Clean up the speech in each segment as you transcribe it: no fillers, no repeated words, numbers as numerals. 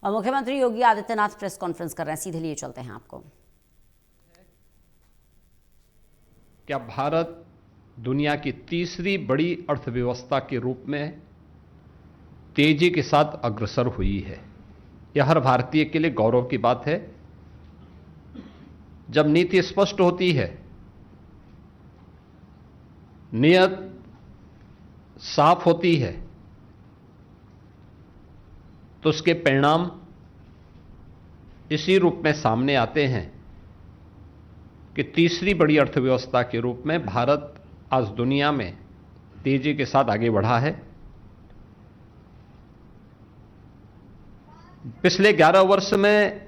और मुख्यमंत्री Yogi Adityanath press conference कर रहे हैं, सीधे लिए चलते हैं आपको। क्या भारत दुनिया की तीसरी बड़ी अर्थव्यवस्था के रूप में तेजी के साथ अग्रसर हुई है। यह हर भारतीय के लिए गौरव की बात है। जब नीति स्पष्ट होती है, नियत साफ होती है, तो उसके परिणाम इसी रूप में सामने आते हैं कि तीसरी बड़ी अर्थव्यवस्था के रूप में भारत आज दुनिया में तेजी के साथ आगे बढ़ा है। पिछले 11 वर्ष में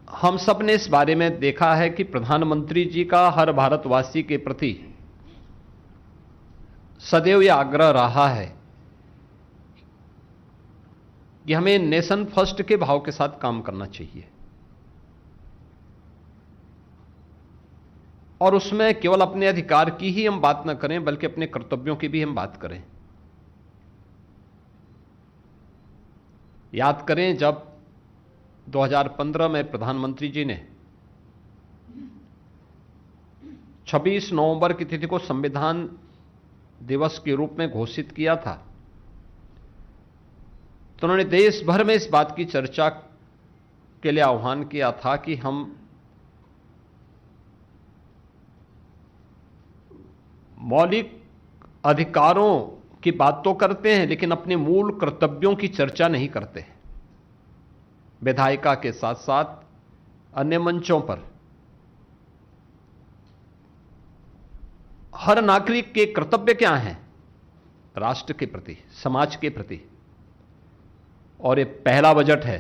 हम सब ने इस बारे में देखा है कि प्रधानमंत्री जी का हर भारतवासी के प्रति सदैव यह आग्रह रहा है कि हमें नेशन फर्स्ट के भाव के साथ काम करना चाहिए और उसमें केवल अपने अधिकार की ही हम बात न करें, बल्कि अपने कर्तव्यों की भी हम बात करें। याद करें, जब 2015 में प्रधानमंत्री जी ने 26 नवंबर की तिथि को संविधान दिवस के रूप में घोषित किया था, तो उन्होंने देश भर में इस बात की चर्चा के लिए आह्वान किया था कि हम मौलिक अधिकारों की बात तो करते हैं, लेकिन अपने मूल कर्तव्यों की चर्चा नहीं करते। विधायिका के साथ साथ अन्य मंचों पर हर नागरिक के कर्तव्य क्या हैं राष्ट्र के प्रति, समाज के प्रति। और ये पहला बजट है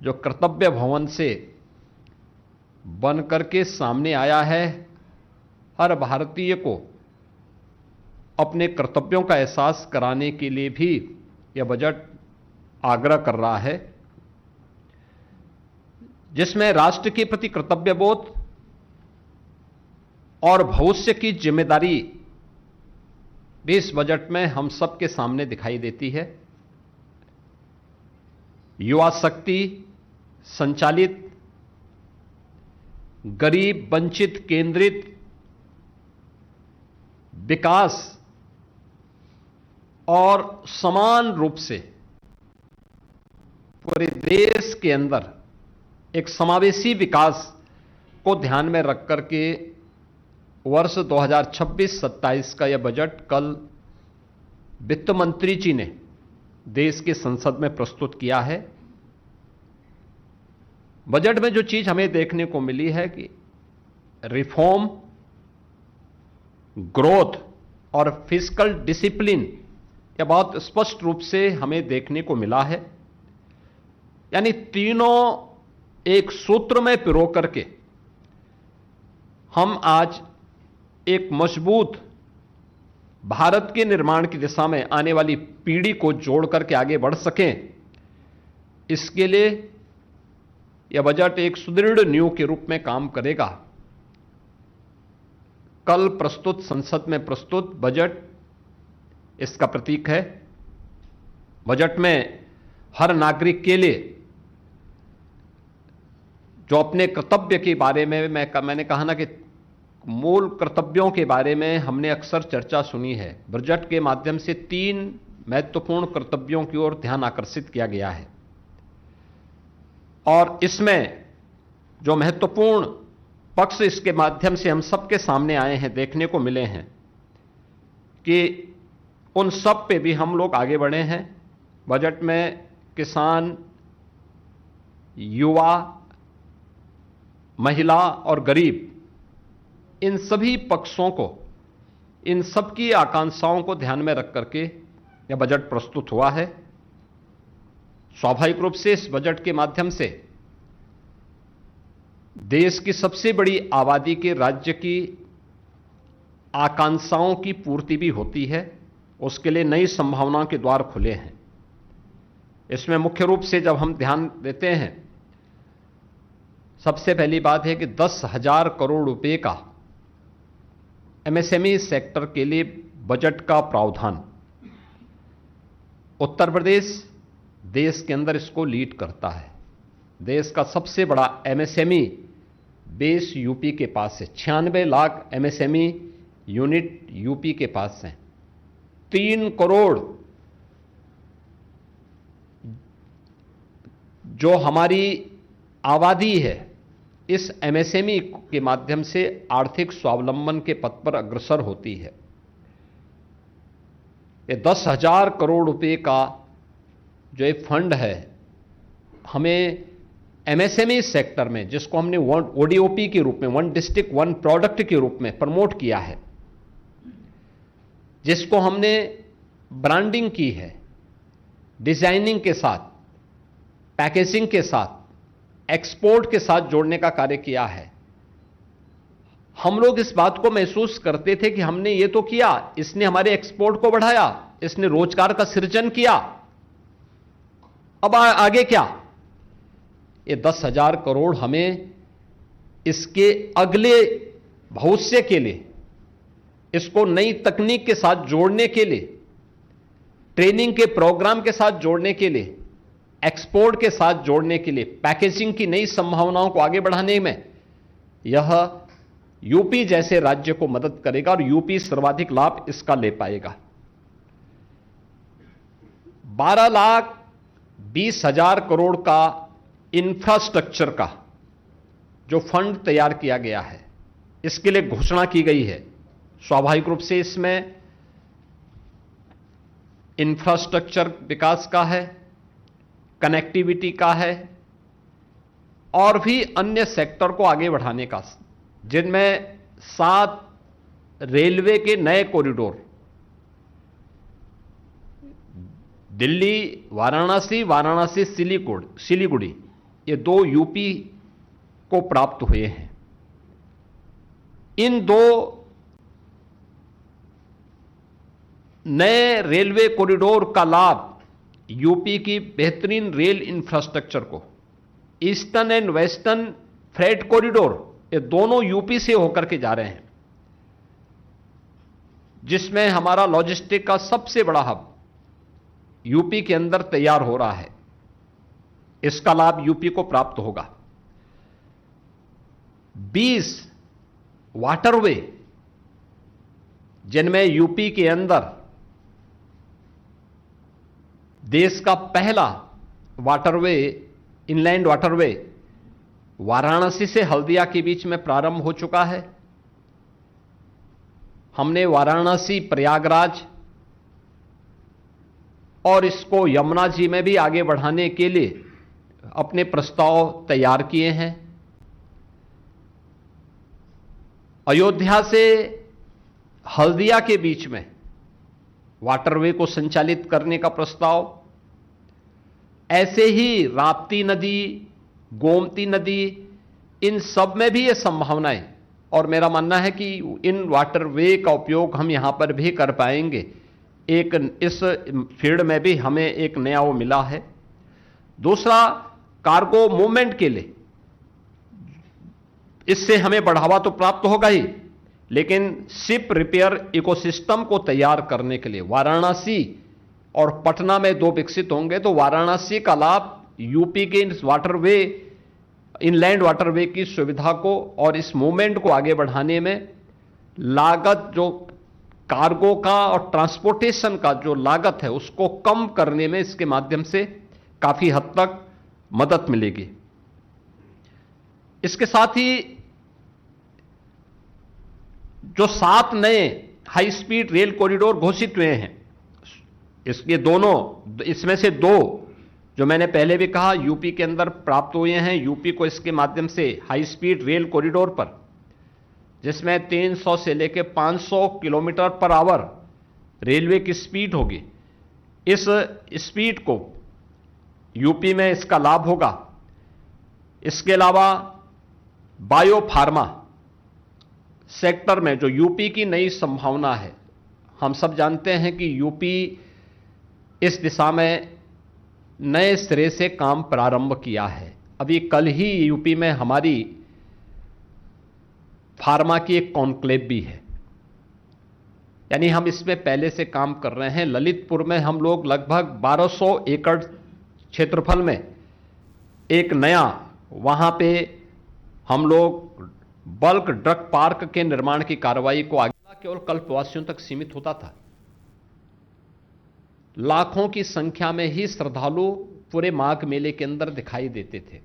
जो कर्तव्य भवन से बन करके सामने आया है। हर भारतीय को अपने कर्तव्यों का एहसास कराने के लिए भी यह बजट आग्रह कर रहा है, जिसमें राष्ट्र के प्रति कर्तव्यबोध और भविष्य की जिम्मेदारी भी इस बजट में हम सबके सामने दिखाई देती है। युवा शक्ति संचालित, गरीब वंचित केंद्रित विकास और समान रूप से पूरे देश के अंदर एक समावेशी विकास को ध्यान में रख करके वर्ष 2026-27 का यह बजट कल वित्त मंत्री जी ने देश की संसद में प्रस्तुत किया है। बजट में जो चीज हमें देखने को मिली है कि रिफॉर्म, ग्रोथ और फिस्कल डिसिप्लिन, यह बहुत स्पष्ट रूप से हमें देखने को मिला है। यानी तीनों एक सूत्र में पिरो करके हम आज एक मजबूत भारत के निर्माण की दिशा में आने वाली पीढ़ी को जोड़ करके आगे बढ़ सकें, इसके लिए यह बजट एक सुदृढ़ नींव के रूप में काम करेगा। कल प्रस्तुत संसद में प्रस्तुत बजट इसका प्रतीक है। बजट में हर नागरिक के लिए जो अपने कर्तव्य के बारे में मैंने कहा ना कि मूल कर्तव्यों के बारे में हमने अक्सर चर्चा सुनी है। बजट के माध्यम से 3 महत्वपूर्ण कर्तव्यों की ओर ध्यान आकर्षित किया गया है और इसमें जो महत्वपूर्ण पक्ष इसके माध्यम से हम सबके सामने आए हैं, देखने को मिले हैं कि उन सब पे भी हम लोग आगे बढ़े हैं। बजट में किसान, युवा, महिला और गरीब, इन सभी पक्षों को, इन सबकी आकांक्षाओं को ध्यान में रख करके यह बजट प्रस्तुत हुआ है। स्वाभाविक रूप से इस बजट के माध्यम से देश की सबसे बड़ी आबादी के राज्य की आकांक्षाओं की पूर्ति भी होती है। उसके लिए नई संभावनाओं के द्वार खुले हैं। इसमें मुख्य रूप से जब हम ध्यान देते हैं, सबसे पहली बात है कि 10,000 करोड़ रुपए का एमएसएमई सेक्टर के लिए बजट का प्रावधान। उत्तर प्रदेश देश के अंदर इसको लीड करता है। देश का सबसे बड़ा एमएसएमई बेस यूपी के पास है। 96 लाख एमएसएमई यूनिट यूपी के पास हैं। 3 करोड़ जो हमारी आबादी है इस एमएसएमई के माध्यम से आर्थिक स्वावलंबन के पथ पर अग्रसर होती है। ये 10,000 करोड़ रुपए का जो एक फंड है हमें एमएसएमई सेक्टर में, जिसको हमने ओडीओपी के रूप में, वन डिस्ट्रिक्ट वन प्रोडक्ट के रूप में प्रमोट किया है, जिसको हमने ब्रांडिंग की है, डिजाइनिंग के साथ, पैकेजिंग के साथ, एक्सपोर्ट के साथ जोड़ने का कार्य किया है। हम लोग इस बात को महसूस करते थे कि हमने ये तो किया, इसने हमारे एक्सपोर्ट को बढ़ाया, इसने रोजगार का सृजन किया, अब आगे क्या? ये 10,000 करोड़ हमें इसके अगले भविष्य के लिए, इसको नई तकनीक के साथ जोड़ने के लिए, ट्रेनिंग के प्रोग्राम के साथ जोड़ने के लिए, एक्सपोर्ट के साथ जोड़ने के लिए, पैकेजिंग की नई संभावनाओं को आगे बढ़ाने में यह यूपी जैसे राज्य को मदद करेगा और यूपी सर्वाधिक लाभ इसका ले पाएगा। 12,20,000 करोड़ का इंफ्रास्ट्रक्चर का जो फंड तैयार किया गया है, इसके लिए घोषणा की गई है। स्वाभाविक रूप से इसमें इंफ्रास्ट्रक्चर विकास का है, कनेक्टिविटी का है और भी अन्य सेक्टर को आगे बढ़ाने का, जिनमें 7 रेलवे के नए कॉरिडोर, दिल्ली वाराणसी, वाराणसी सिलीगुड़ी, ये 2 यूपी को प्राप्त हुए हैं। इन 2 नए रेलवे कॉरिडोर का लाभ यूपी की बेहतरीन रेल इंफ्रास्ट्रक्चर को, eastern and western freight corridor, ये दोनों यूपी से होकर के जा रहे हैं, जिसमें हमारा लॉजिस्टिक का सबसे बड़ा हब यूपी के अंदर तैयार हो रहा है। इसका लाभ यूपी को प्राप्त होगा। 20 वाटरवे, जिनमें यूपी के अंदर देश का पहला वाटरवे, इनलैंड वाटरवे वाराणसी से हल्दिया के बीच में प्रारंभ हो चुका है। हमने वाराणसी, प्रयागराज और इसको यमुना जी में भी आगे बढ़ाने के लिए अपने प्रस्ताव तैयार किए हैं। अयोध्या से हल्दिया के बीच में वाटरवे को संचालित करने का प्रस्ताव, ऐसे ही राप्ती नदी, गोमती नदी, इन सब में भी ये संभावनाएं, और मेरा मानना है कि इन वाटरवे का उपयोग हम यहां पर भी कर पाएंगे। एक इस फील्ड में भी हमें एक नया वो मिला है। दूसरा, कार्गो मूवमेंट के लिए इससे हमें बढ़ावा तो प्राप्त होगा ही, लेकिन शिप रिपेयर इकोसिस्टम को तैयार करने के लिए वाराणसी और पटना में 2 विकसित होंगे, तो वाराणसी का लाभ यूपी के इस वाटरवे, इनलैंड वाटरवे की सुविधा को और इस मूवमेंट को आगे बढ़ाने में, लागत जो कार्गो का और ट्रांसपोर्टेशन का जो लागत है उसको कम करने में इसके माध्यम से काफी हद तक मदद मिलेगी। इसके साथ ही जो 7 नए हाई स्पीड रेल कॉरिडोर घोषित हुए हैं, इसके दोनों, इसमें से 2 जो मैंने पहले भी कहा यूपी के अंदर प्राप्त हुए हैं। यूपी को इसके माध्यम से हाई स्पीड रेल कॉरिडोर पर, जिसमें 300 से लेकर 500 किलोमीटर पर आवर रेलवे की स्पीड होगी, इस स्पीड को यूपी में इसका लाभ होगा। इसके अलावा बायोफार्मा सेक्टर में जो यूपी की नई संभावना है, हम सब जानते हैं कि यूपी इस दिशा में नए सिरे से काम प्रारंभ किया है। अभी कल ही यूपी में हमारी फार्मा की एक कॉन्क्लेव भी है। यानी हम इसमें पहले से काम कर रहे हैं। ललितपुर में हम लोग लगभग 1200 एकड़ क्षेत्रफल में एक नया, वहां पे हम लोग बल्क ड्रग पार्क के निर्माण की कार्रवाई को आगे केवल कल्पवासियों तक सीमित होता था। लाखों की संख्या में ही श्रद्धालु पूरे माघ मेले के अंदर दिखाई देते थे।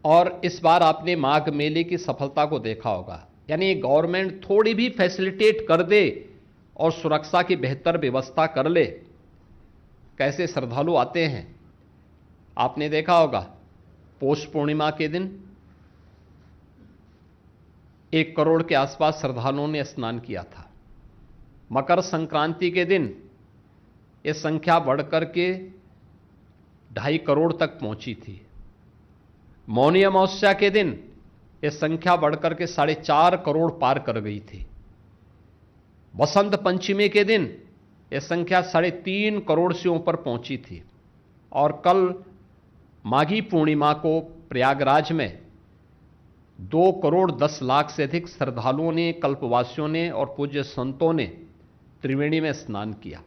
और इस बार आपने माघ मेले की सफलता को देखा होगा, यानी गवर्नमेंट थोड़ी भी फैसिलिटेट कर दे और सुरक्षा की बेहतर व्यवस्था कर ले, कैसे श्रद्धालु आते हैं। आपने देखा होगा पौष पूर्णिमा के दिन 1 करोड़ के आसपास श्रद्धालुओं ने स्नान किया था। मकर संक्रांति के दिन यह संख्या बढ़कर के 2.5 करोड़ तक पहुंची थी। मौनी अमावस्या के दिन यह संख्या बढ़कर के 4.5 करोड़ पार कर गई थी। बसंत पंचमी के दिन यह संख्या 3.5 करोड़ से ऊपर पहुंची थी। और कल माघी पूर्णिमा को प्रयागराज में 2 करोड़ 10 लाख से अधिक श्रद्धालुओं ने, कल्पवासियों ने और पूज्य संतों ने त्रिवेणी में स्नान किया।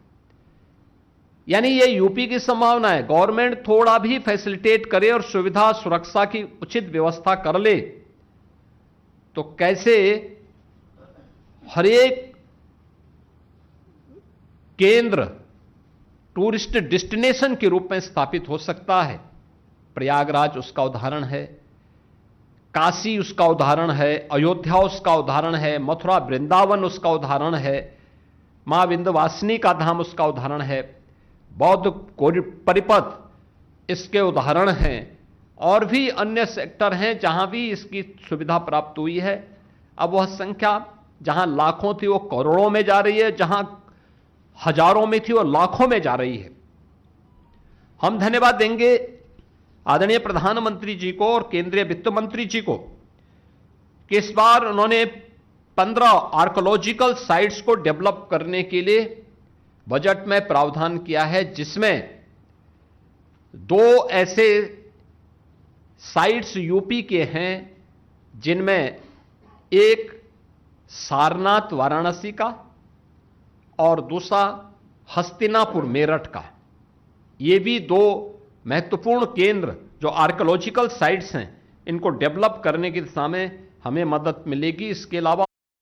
यानी ये यूपी की संभावना है। गवर्नमेंट थोड़ा भी फैसिलिटेट करे और सुविधा सुरक्षा की उचित व्यवस्था कर ले तो कैसे हर एक केंद्र टूरिस्ट डेस्टिनेशन के रूप में स्थापित हो सकता है। प्रयागराज उसका उदाहरण है, काशी उसका उदाहरण है, अयोध्या उसका उदाहरण है, मथुरा वृंदावन उसका उदाहरण है, मां विंध्यवासिनी का धाम उसका उदाहरण है, बौद्ध परिपथ इसके उदाहरण हैं, और भी अन्य सेक्टर हैं जहां भी इसकी सुविधा प्राप्त हुई है। अब वह संख्या जहां लाखों थी वो करोड़ों में जा रही है, जहां हजारों में थी वो लाखों में जा रही है। हम धन्यवाद देंगे आदरणीय प्रधानमंत्री जी को और केंद्रीय वित्त मंत्री जी को कि इस बार उन्होंने 15 आर्कोलॉजिकल साइट्स को डेवलप करने के लिए बजट में प्रावधान किया है, जिसमें 2 ऐसे साइट्स यूपी के हैं जिनमें एक सारनाथ वाराणसी का और दूसरा हस्तिनापुर मेरठ का। ये भी 2 महत्वपूर्ण केंद्र जो आर्कोलॉजिकल साइट्स हैं, इनको डेवलप करने की दिशा में हमें मदद मिलेगी। इसके अलावा